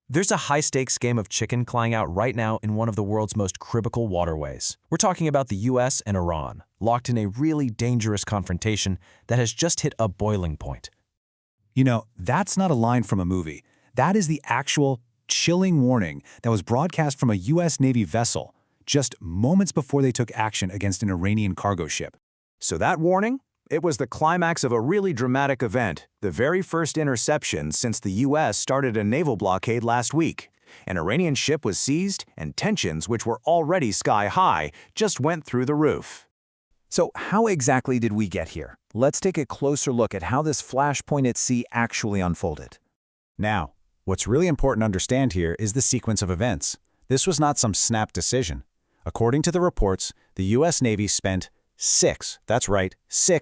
There's a high-stakes game of chicken playing out right now in one of the world's most critical waterways. We're talking about the US and Iran, locked in a really dangerous confrontation that has just hit a boiling point. You know, that's not a line from a movie. That is the actual chilling warning that was broadcast from a US Navy vessel just moments before they took action against an Iranian cargo ship. So that warning? It was the climax of a really dramatic event, the very first interception since the US started a naval blockade last week. An Iranian ship was seized, and tensions, which were already sky-high, just went through the roof. So how exactly did we get here? Let's take a closer look at how this flashpoint at sea actually unfolded. Now, what's really important to understand here is the sequence of events. This was not some snap decision. According to the reports, the US Navy spent 6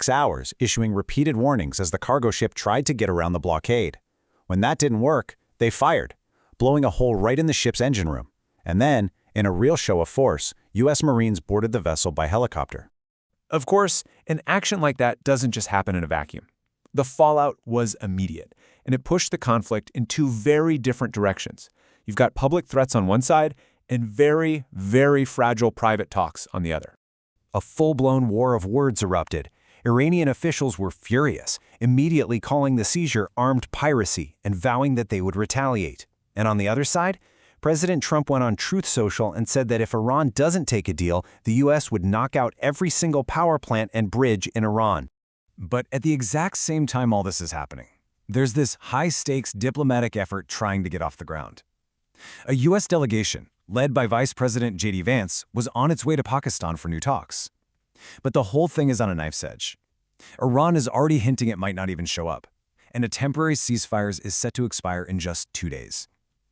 hours issuing repeated warnings as the cargo ship tried to get around the blockade. When that didn't work, they fired, blowing a hole right in the ship's engine room. And then, in a real show of force, US Marines boarded the vessel by helicopter. Of course, an action like that doesn't just happen in a vacuum. The fallout was immediate, and it pushed the conflict in two very different directions. You've got public threats on one side and very, very fragile private talks on the other. A full-blown war of words erupted. Iranian officials were furious, immediately calling the seizure armed piracy and vowing that they would retaliate. And on the other side, President Trump went on Truth Social and said that if Iran doesn't take a deal, the US would knock out every single power plant and bridge in Iran. But at the exact same time all this is happening, there's this high-stakes diplomatic effort trying to get off the ground. A US delegation, led by Vice President J.D. Vance, was on its way to Pakistan for new talks. But the whole thing is on a knife's edge. Iran is already hinting it might not even show up, and a temporary ceasefire is set to expire in just 2 days.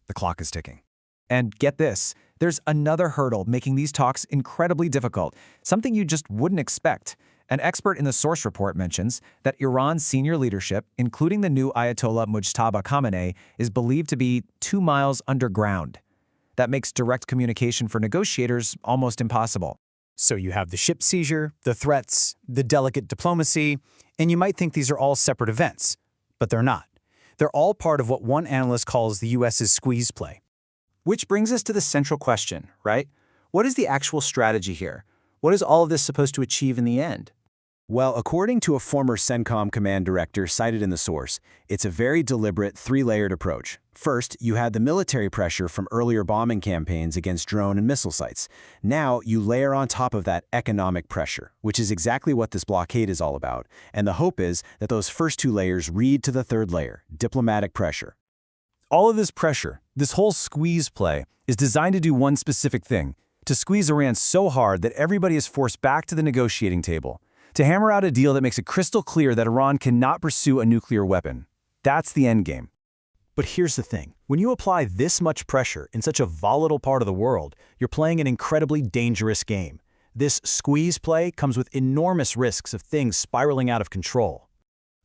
The clock is ticking. And get this, there's another hurdle making these talks incredibly difficult, something you just wouldn't expect. An expert in the source report mentions that Iran's senior leadership, including the new Ayatollah Mujtaba Khamenei, is believed to be 2 miles underground. That makes direct communication for negotiators almost impossible. So you have the ship seizure, the threats, the delicate diplomacy, and you might think these are all separate events. But they're not. They're all part of what one analyst calls the US's squeeze play. Which brings us to the central question, right? What is the actual strategy here? What is all of this supposed to achieve in the end? Well, according to a former CENTCOM command director cited in the source, it's a very deliberate 3-layered approach. First, you had the military pressure from earlier bombing campaigns against drone and missile sites. Now, you layer on top of that economic pressure, which is exactly what this blockade is all about. And the hope is that those first 2 layers read to the 3rd layer, diplomatic pressure. All of this pressure, this whole squeeze play, is designed to do one specific thing: to squeeze Iran so hard that everybody is forced back to the negotiating table, to hammer out a deal that makes it crystal clear that Iran cannot pursue a nuclear weapon. That's the endgame. But here's the thing. When you apply this much pressure in such a volatile part of the world, you're playing an incredibly dangerous game. This squeeze play comes with enormous risks of things spiraling out of control.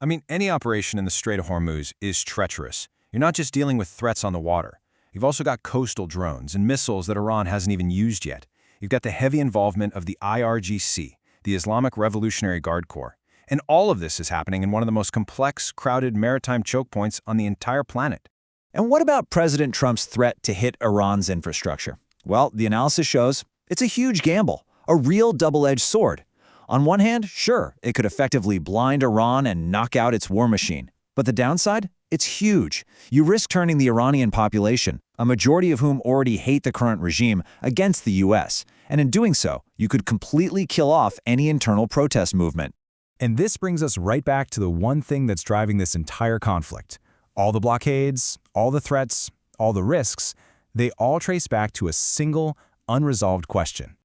I mean, any operation in the Strait of Hormuz is treacherous. You're not just dealing with threats on the water. You've also got coastal drones and missiles that Iran hasn't even used yet. You've got the heavy involvement of the IRGC, the Islamic Revolutionary Guard Corps. And all of this is happening in one of the most complex, crowded maritime choke points on the entire planet. And what about President Trump's threat to hit Iran's infrastructure? Well, the analysis shows it's a huge gamble, a real double-edged sword. On one hand, sure, it could effectively blind Iran and knock out its war machine. But the downside? It's huge. You risk turning the Iranian population, a majority of whom already hate the current regime, against the US. And in doing so, you could completely kill off any internal protest movement. And this brings us right back to the one thing that's driving this entire conflict. All the blockades, all the threats, all the risks, they all trace back to a single, unresolved question.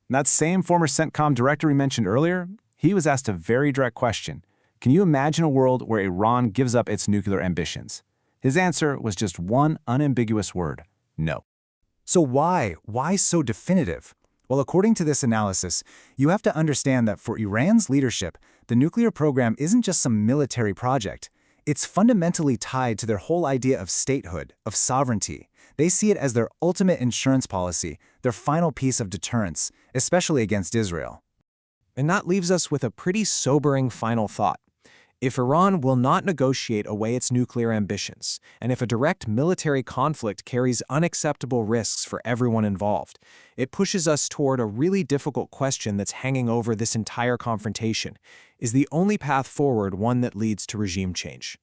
That same former CENTCOM director we mentioned earlier, he was asked a very direct question. Can you imagine a world where Iran gives up its nuclear ambitions? His answer was just one unambiguous word: no. So why? Why so definitive? Well, according to this analysis, you have to understand that for Iran's leadership, the nuclear program isn't just some military project. It's fundamentally tied to their whole idea of statehood, of sovereignty. They see it as their ultimate insurance policy, their final piece of deterrence, especially against Israel. And that leaves us with a pretty sobering final thought. If Iran will not negotiate away its nuclear ambitions, and if a direct military conflict carries unacceptable risks for everyone involved, it pushes us toward a really difficult question that's hanging over this entire confrontation. Is the only path forward one that leads to regime change?